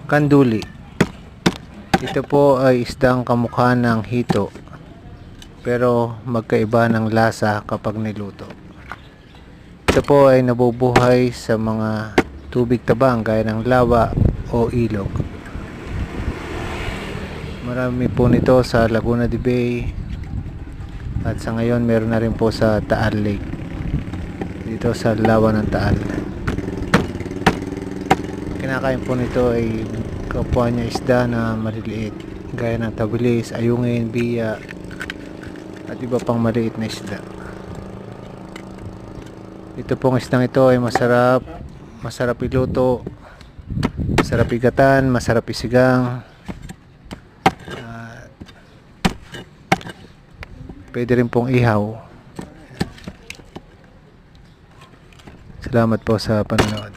Kanduli. Ito po ay isdang kamukha ng hito, pero magkaiba ng lasa kapag niluto. Ito po ay nabubuhay sa mga tubig tabang gaya ng lawa o ilog. Marami po nito sa Laguna de Bay, at sa ngayon meron na rin po sa Taal Lake, dito sa lawa ng Taal. Kinakain po nito ay kapwa niya isda na maliliit gaya ng tabilis, ayungin, biya at iba pang maliit na isda. Ito pong isdang ito ay masarap iluto, masarap igatan, masarap isigang, pwede rin pong ihaw. Salamat po sa panonood.